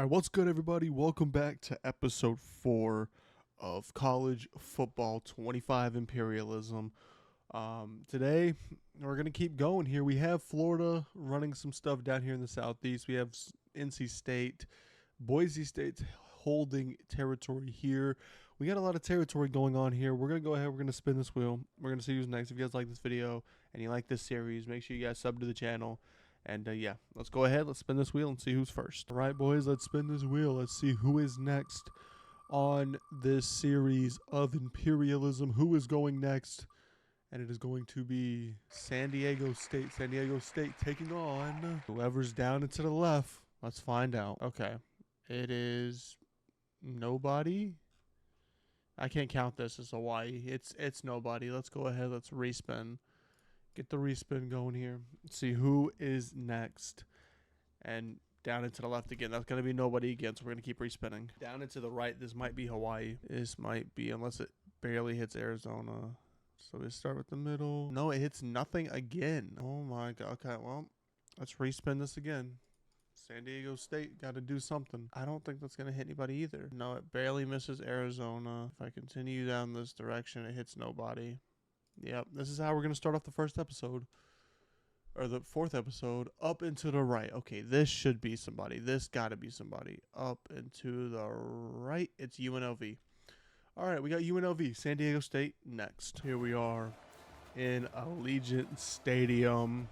All right, what's good, everybody? Welcome back to episode 4 of College Football 25 Imperialism. Today, we're going to keep going here. We have Florida running some stuff down here in the southeast. We have NC State, Boise State's holding territory here. We got a lot of territory going on here. We're going to go ahead. We're going to spin this wheel. We're going to see who's next. If you guys like this video and you like this series, make sure you guys sub to the channel. And yeah, let's go ahead. Let's spin this wheel and see who's first. All right, boys, let's spin this wheel. Let's see who is next on this series of imperialism. Who is going next? And it is going to be San Diego State. San Diego State taking on whoever's down and to the left. Let's find out. Okay, it is nobody. I can't count this as Hawaii. It's nobody. Let's go ahead. Let's respin. Get the respin going here. Let's see who is next. And down and to the left again. That's going to be nobody again, so we're going to keep respinning. Down and to the right, this might be Hawaii. This might be, unless it barely hits Arizona. So we start with the middle. No, it hits nothing again. Oh my God. Okay, well, let's respin this again. San Diego State got to do something. I don't think that's going to hit anybody either. No, it barely misses Arizona. If I continue down this direction, it hits nobody. Yep, this is how we're going to start off the first episode. Or the fourth episode. Up and to the right. Okay, this should be somebody. This got to be somebody. Up and to the right. It's UNLV. Alright, we got UNLV. San Diego State next. Here we are in Allegiant Stadium.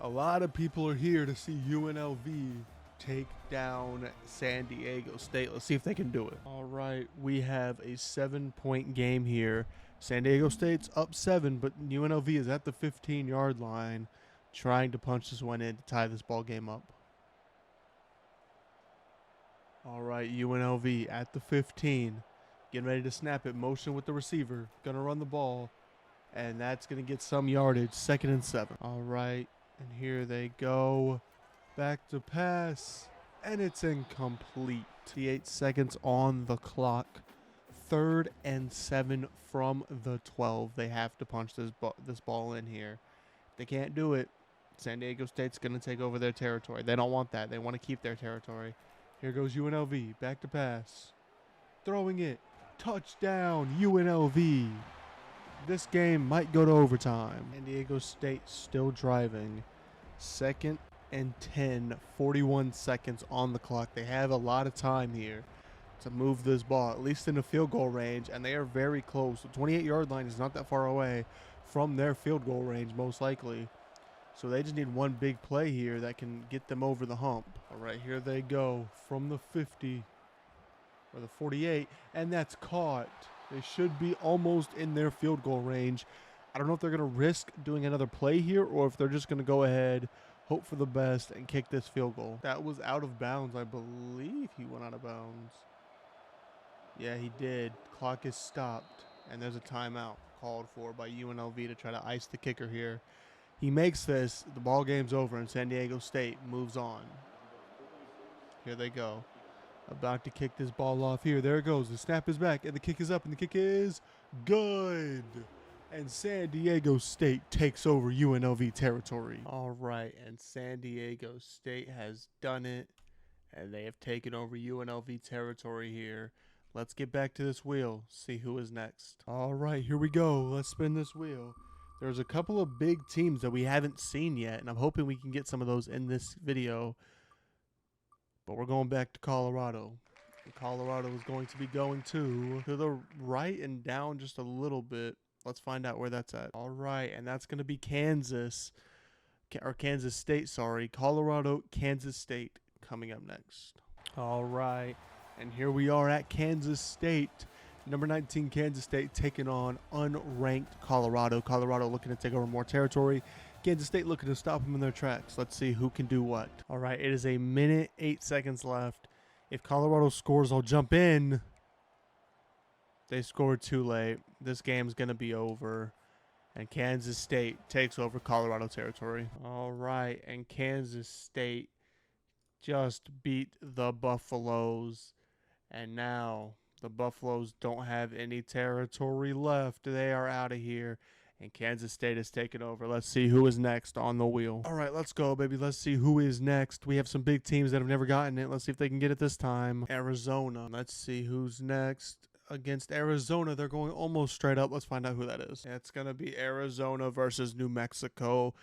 A lot of people are here to see UNLV take down San Diego State. Let's see if they can do it. Alright, we have a 7-point game here. San Diego State's up 7, but UNLV is at the 15-yard line trying to punch this one in to tie this ball game up. All right, UNLV at the 15. Getting ready to snap it. Motion with the receiver. Going to run the ball. And that's going to get some yardage. 2nd and 7. All right, and here they go. Back to pass. And it's incomplete. 8 seconds on the clock. 3rd and 7 from the 12. They have to punch this ball in here. If they can't do it, San Diego State's going to take over their territory. They don't want that. They want to keep their territory. Here goes UNLV. Back to pass. Throwing it. Touchdown, UNLV. This game might go to overtime. San Diego State still driving. 2nd and 10. 41 seconds on the clock. They have a lot of time here to move this ball, at least in the field goal range, and they are very close. The 28-yard line is not that far away from their field goal range, most likely. So they just need one big play here that can get them over the hump. All right, here they go from the 50 or the 48, and that's caught. They should be almost in their field goal range. I don't know if they're going to risk doing another play here or if they're just going to go ahead, hope for the best, and kick this field goal. That was out of bounds. I believe he went out of bounds. Yeah, he did. Clock is stopped, and there's a timeout called for by UNLV to try to ice the kicker here. He makes this, the ball game's over, and San Diego State moves on. Here they go. About to kick this ball off here. There it goes. The snap is back, and the kick is up, and the kick is good. And San Diego State takes over UNLV territory. All right, and San Diego State has done it, and they have taken over UNLV territory here. Let's get back to this wheel, see who is next. All right, here we go. Let's spin this wheel. There's a couple of big teams that we haven't seen yet, and I'm hoping we can get some of those in this video. But we're going back to Colorado. Colorado is going to be going to the right and down just a little bit. Let's find out where that's at. All right, and that's going to be Kansas State, sorry. Colorado, Kansas State coming up next. All right. And here we are at Kansas State. Number 19, Kansas State taking on unranked Colorado. Colorado looking to take over more territory. Kansas State looking to stop them in their tracks. Let's see who can do what. All right, it is 1 minute, 8 seconds left. If Colorado scores, I'll jump in. They scored too late. This game's going to be over. And Kansas State takes over Colorado territory. All right, and Kansas State just beat the Buffaloes. And now the Buffaloes don't have any territory left. They are out of here. And Kansas State is taking over. Let's see who is next on the wheel. All right, let's go, baby. Let's see who is next. We have some big teams that have never gotten it. Let's see if they can get it this time. Arizona. Let's see who's next. Against Arizona, they're going almost straight up. Let's find out who that is. It's going to be Arizona versus New Mexico.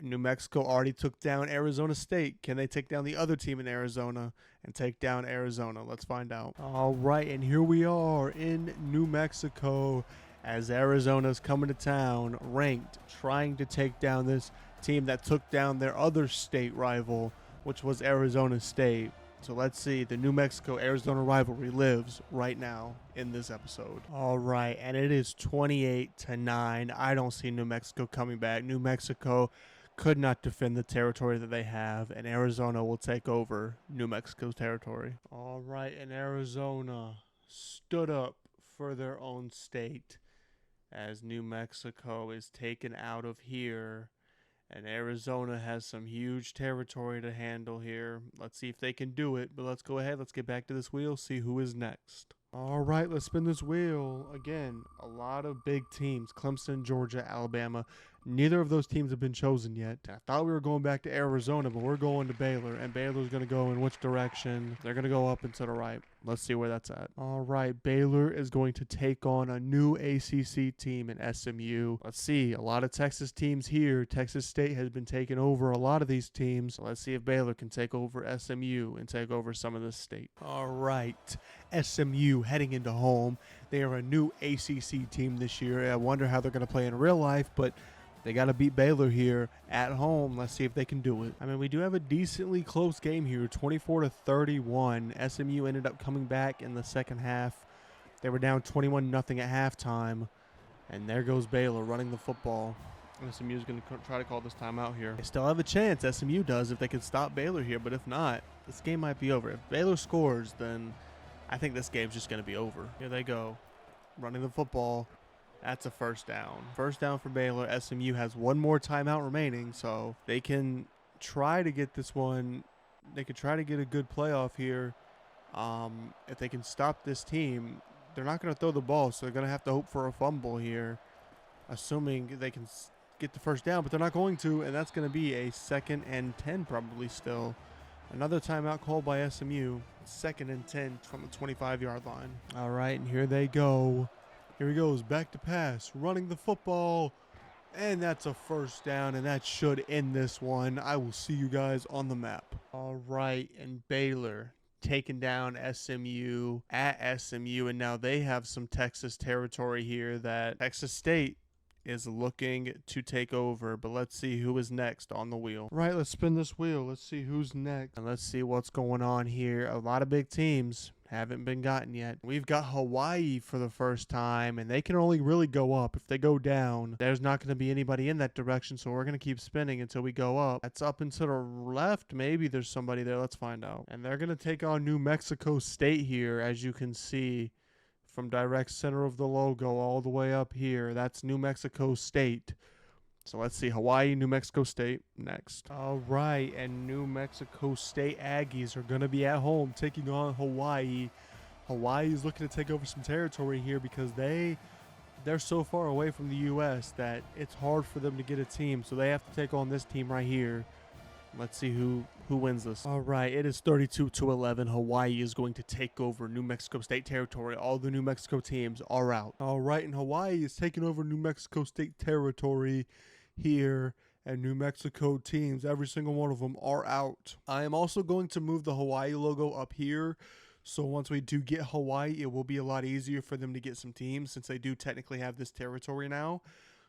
New Mexico already took down Arizona State. Can they take down the other team in Arizona and take down Arizona? Let's find out. All right, and here we are in New Mexico as Arizona's coming to town, ranked, trying to take down this team that took down their other state rival, which was Arizona State. So let's see, the New Mexico-Arizona rivalry lives right now in this episode. All right, and it is 28-9. I don't see New Mexico coming back. New Mexico could not defend the territory that they have, and Arizona will take over New Mexico's territory. All right, and Arizona stood up for their own state as New Mexico is taken out of here. And Arizona has some huge territory to handle here. Let's see if they can do it. But let's go ahead. Let's get back to this wheel. See who is next. All right, let's spin this wheel. Again, a lot of big teams. Clemson, Georgia, Alabama. Neither of those teams have been chosen yet. I thought we were going back to Arizona, but we're going to Baylor. And Baylor's going to go in which direction? They're going to go up and to the right. Let's see where that's at. All right, Baylor is going to take on a new ACC team in SMU. Let's see, a lot of Texas teams here. Texas State has been taking over a lot of these teams. So let's see if Baylor can take over SMU and take over some of this state. All right, SMU heading into home. They are a new ACC team this year. I wonder how they're going to play in real life, but they got to beat Baylor here at home. Let's see if they can do it. I mean, we do have a decently close game here, 24-31. SMU ended up coming back in the second half. They were down 21-0 at halftime. And there goes Baylor running the football. SMU is going to try to call this timeout here. They still have a chance, SMU does, if they can stop Baylor here. But if not, this game might be over. If Baylor scores, then I think this game's just going to be over. Here they go, running the football. That's a first down. First down for Baylor. SMU has one more timeout remaining, so they can try to get this one. They could try to get a good playoff here. If they can stop this team, they're not going to throw the ball, so they're going to have to hope for a fumble here, assuming they can get the first down, but they're not going to, and that's going to be a 2nd and 10 probably still. Another timeout called by SMU. 2nd and 10 from the 25-yard line. All right, and here they go. Here he goes, back to pass, running the football, and that's a first down, and that should end this one. I will see you guys on the map. All right, and Baylor taking down SMU at SMU, and now they have some Texas territory here that Texas State is looking to take over, but let's see who is next on the wheel. Right, let's spin this wheel. Let's see who's next, and let's see what's going on here. A lot of big teams haven't been gotten yet. We've got Hawaii for the first time, and they can only really go up. If they go down, there's not going to be anybody in that direction, so we're going to keep spinning until we go up. That's up and to the left. Maybe there's somebody there. Let's find out. And they're going to take on New Mexico State here, as you can see from direct center of the logo all the way up here. That's New Mexico State. So let's see, Hawaii, New Mexico State next. All right, and New Mexico State Aggies are going to be at home taking on Hawaii. Hawaii is looking to take over some territory here because they're so far away from the U.S. that it's hard for them to get a team. So they have to take on this team right here. Let's see who wins this. All right, it is 32-11. Hawaii is going to take over New Mexico State territory. All the New Mexico teams are out. All right, and Hawaii is taking over New Mexico State territory here, and New Mexico teams, every single one of them, are out. I am also going to move the Hawaii logo up here, so once we do get Hawaii, it will be a lot easier for them to get some teams since they do technically have this territory now.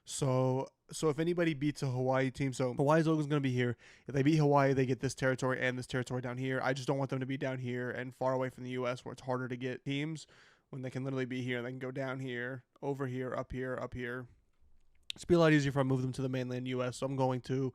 So if anybody beats a Hawaii team, so Hawaii's logo is going to be here. If they beat Hawaii, they get this territory and this territory down here. I just don't want them to be down here and far away from the U.S. where it's harder to get teams when they can literally be here. They can go down here, over here, up here, up here. It's be a lot easier if I move them to the mainland U.S., so I'm going to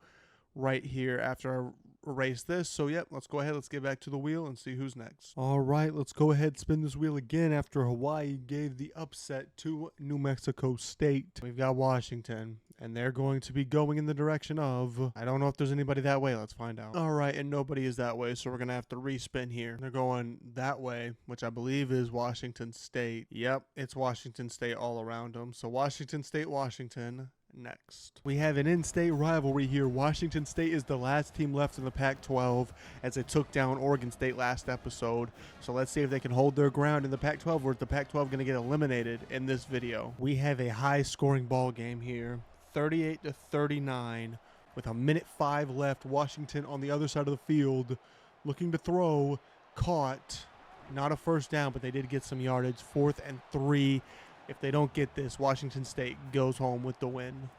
right here after I erase this. So, yep, let's go ahead. Let's get back to the wheel and see who's next. All right, let's go ahead, spin this wheel again after Hawaii gave the upset to New Mexico State. We've got Washington, and they're going to be going in the direction of, I don't know if there's anybody that way. Let's find out. All right, and nobody is that way, so we're going to have to respin here. They're going that way, which I believe is Washington State. Yep, it's Washington State all around them. So Washington State, Washington. next. We have an in-state rivalry here. Washington State is the last team left in the Pac-12 as they took down Oregon State last episode. So let's see if they can hold their ground in the Pac-12, or is the Pac-12 going to get eliminated in this video. We have a high-scoring ball game here, 38-39, with 1:05 left. Washington on the other side of the field, looking to throw, caught. Not a first down, but they did get some yardage. 4th and 3. If they don't get this, Washington State goes home with the win.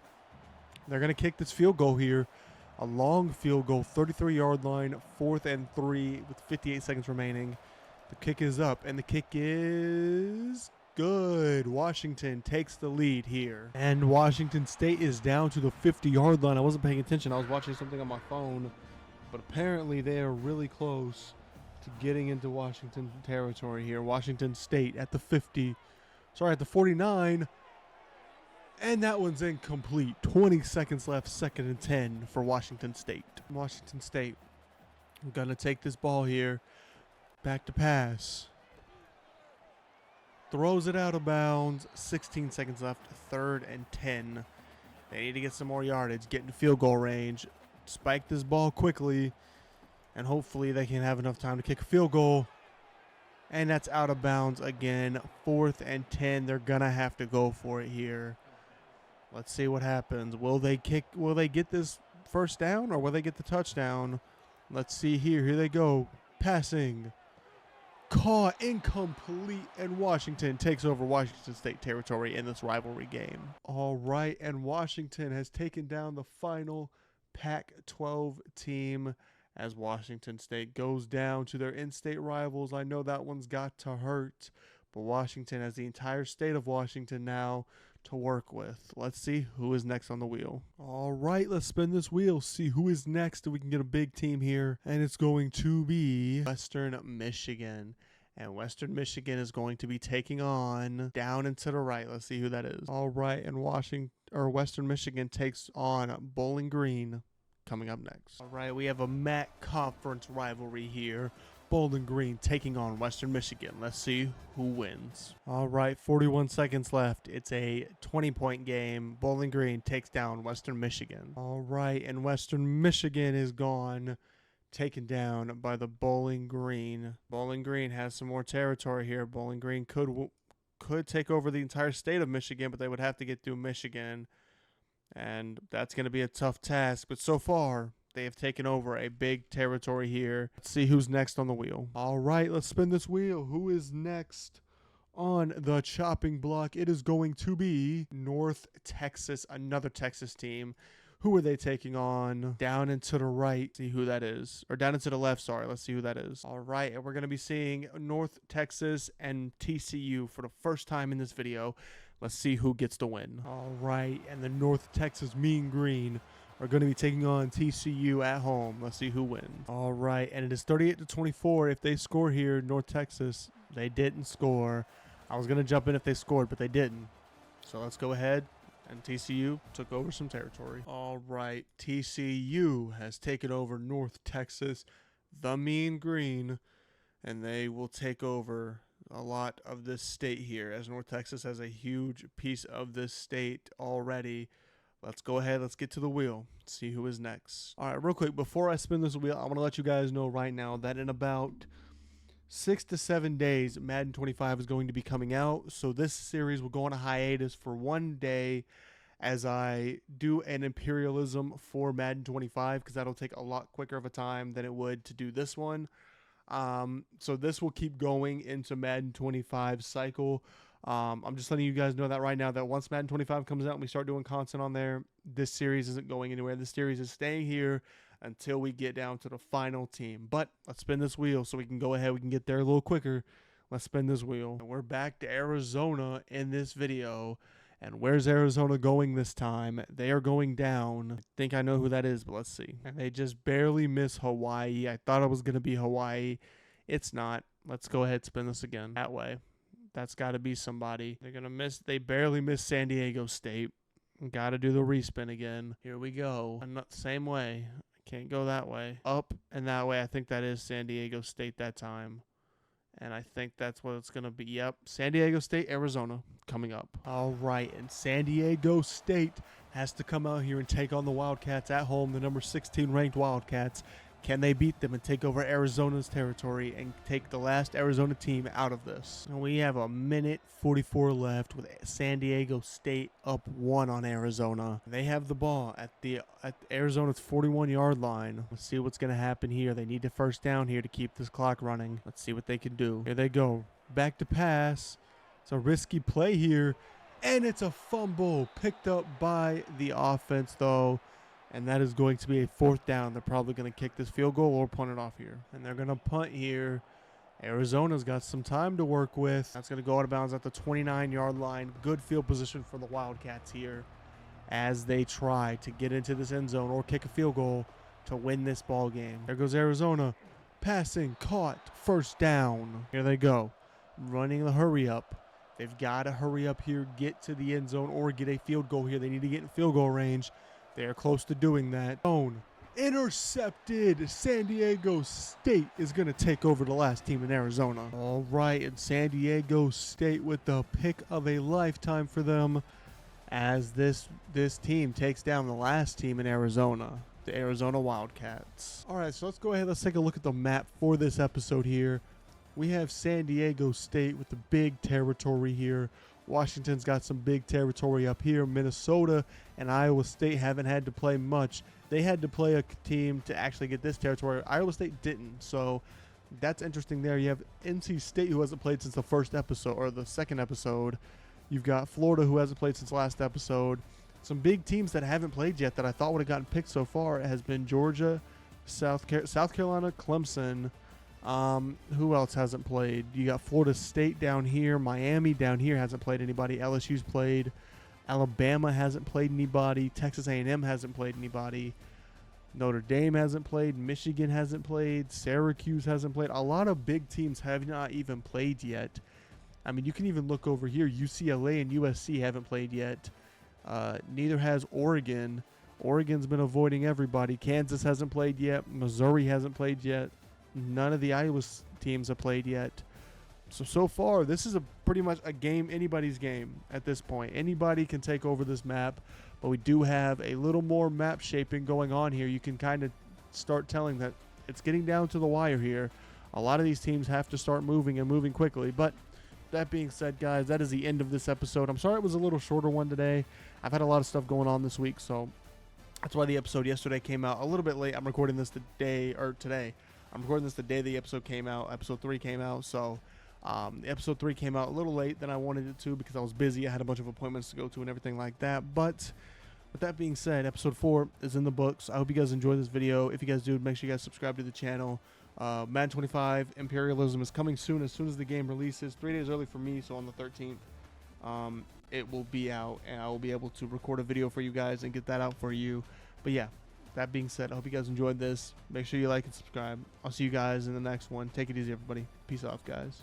They're going to kick this field goal here. A long field goal, 33-yard line, 4th and 3 with 58 seconds remaining. The kick is up, and the kick is good. Washington takes the lead here. And Washington State is down to the 50-yard line. I wasn't paying attention. I was watching something on my phone. But apparently they are really close to getting into Washington territory here. Washington State at the 50. Sorry, at the 49. And that one's incomplete. 20 seconds left, 2nd and 10 for Washington State. Washington State going to take this ball here. Back to pass. Throws it out of bounds. 16 seconds left, 3rd and 10. They need to get some more yardage, get into field goal range. Spike this ball quickly, and hopefully they can have enough time to kick a field goal. And that's out of bounds again. 4th and 10. They're going to have to go for it here. Let's see what happens. Will they get this first down, or will they get the touchdown? Let's see here. Here they go. Passing. Caught. Incomplete. And Washington takes over Washington State territory in this rivalry game. All right. And Washington has taken down the final Pac-12 team as Washington State goes down to their in-state rivals. I know that one's got to hurt, but Washington has the entire state of Washington now to work with. Let's see who is next on the wheel. All right, let's spin this wheel, see who is next, and we can get a big team here, and it's going to be Western Michigan. And Western Michigan is going to be taking on down and to the right. Let's see who that is. All right, and Western Michigan takes on Bowling Green coming up next. All right, we have a MAC conference rivalry here. Bowling Green taking on Western Michigan. Let's see who wins. All right, 41 seconds left. It's a 20-point game. Bowling Green takes down Western Michigan. All right, and Western Michigan is gone, taken down by the Bowling Green. Bowling Green has some more territory here. Bowling Green could take over the entire state of Michigan, but they would have to get through Michigan, and that's going to be a tough task. But so far, they have taken over a big territory here. Let's see who's next on the wheel. All right, let's spin this wheel. Who is next on the chopping block? It is going to be North Texas, another Texas team. Who are they taking on? Down and to the right. See who that is. Or down and to the left, sorry. Let's see who that is. All right, and we're going to be seeing North Texas and TCU for the first time in this video. Let's see who gets the win. All right, and the North Texas Mean Green are going to be taking on TCU at home. Let's see who wins. All right, and it is 38-24. If they score here, North Texas, they didn't score. I was going to jump in if they scored, but they didn't. So let's go ahead, and TCU took over some territory. All right, TCU has taken over North Texas, the Mean Green, and they will take over a lot of this state here, as North Texas has a huge piece of this state already. Let's go ahead. Let's get to the wheel. See who is next. All right, real quick, before I spin this wheel, I want to let you guys know right now that in about 6 to 7 days, Madden 25 is going to be coming out. So this series will go on a hiatus for 1 day as I do an Imperialism for Madden 25, because that'll take a lot quicker of a time than it would to do this one. So this will keep going into Madden 25 cycle. I'm just letting you guys know that right now, that once Madden 25 comes out and we start doing content on there, this series isn't going anywhere. This series is staying here until we get down to the final team. But let's spin this wheel so we can go ahead. We can get there a little quicker. Let's spin this wheel. And we're back to Arizona in this video. And where's Arizona going this time? They are going down. I think I know who that is, but let's see. And they just barely miss Hawaii. I thought it was going to be Hawaii. It's not. Let's go ahead and spin this again. That way. That's got to be somebody. They're going to miss. They barely miss San Diego State. Got to do the respin again. Here we go. Same way. Can't go that way. Up and that way. I think that is San Diego State that time. And I think that's what it's going to be. Yep, San Diego State, Arizona coming up. All right, and San Diego State has to come out here and take on the Wildcats at home, the number 16 ranked Wildcats. Can they beat them and take over Arizona's territory and take the last Arizona team out of this? And we have a minute 44 left with San Diego State up 1 on Arizona. They have the ball at Arizona's 41-yard line. Let's see what's going to happen here. They need a first down here to keep this clock running. Let's see what they can do. Here they go. Back to pass. It's a risky play here. And it's a fumble picked up by the offense, though. And that is going to be a 4th down. They're probably going to kick this field goal or punt it off here. And they're going to punt here. Arizona's got some time to work with. That's going to go out of bounds at the 29-yard line. Good field position for the Wildcats here as they try to get into this end zone or kick a field goal to win this ball game. There goes Arizona. Passing, caught, 1st down. Here they go. Running the hurry up. They've got to hurry up here, get to the end zone, or get a field goal here. They need to get in field goal range. They are close to doing that. Intercepted. San Diego State is going to take over the last team in Arizona. All right, and San Diego State with the pick of a lifetime for them as this team takes down the last team in Arizona, the Arizona Wildcats. All right, so let's go ahead. Let's take a look at the map for this episode here. We have San Diego State with the big territory here. Washington's got some big territory up here. Minnesota and Iowa State haven't had to play much. They had to play a team to actually get this territory. Iowa State didn't, so that's interesting there. You have NC State, who hasn't played since the first episode or the second episode. You've got Florida, who hasn't played since last episode. Some big teams that haven't played yet that I thought would have gotten picked so far has been Georgia, South Carolina, Clemson. Who else hasn't played? You got Florida State down here. Miami down here hasn't played anybody. LSU's played. Alabama hasn't played anybody. Texas A&M hasn't played anybody. Notre Dame hasn't played. Michigan hasn't played. Syracuse hasn't played. A lot of big teams have not even played yet. I mean, you can even look over here. UCLA and USC haven't played yet. Neither has Oregon. Oregon's been avoiding everybody. Kansas hasn't played yet. Missouri hasn't played yet. None of the Iowa teams have played yet. So far, this is pretty much a game, anybody's game at this point. Anybody can take over this map, but we do have a little more map shaping going on here. You can kind of start telling that it's getting down to the wire here. A lot of these teams have to start moving and moving quickly. But that being said, guys, that is the end of this episode. I'm sorry it was a little shorter one today. I've had a lot of stuff going on this week, so that's why the episode yesterday came out a little bit late. I'm recording this today. I'm recording this the day the episode came out. Episode 3 came out, so episode 3 came out a little late than I wanted it to because I was busy. I had a bunch of appointments to go to and everything like that. But with that being said, episode 4 is in the books. I hope you guys enjoyed this video. If you guys do, make sure you guys subscribe to the channel. Madden 25 Imperialism is coming soon as the game releases. 3 days early for me, so on the 13th, it will be out, and I will be able to record a video for you guys and get that out for you. But yeah, that being said, I hope you guys enjoyed this. Make sure you like and subscribe. I'll see you guys in the next one. Take it easy, everybody. Peace out, guys.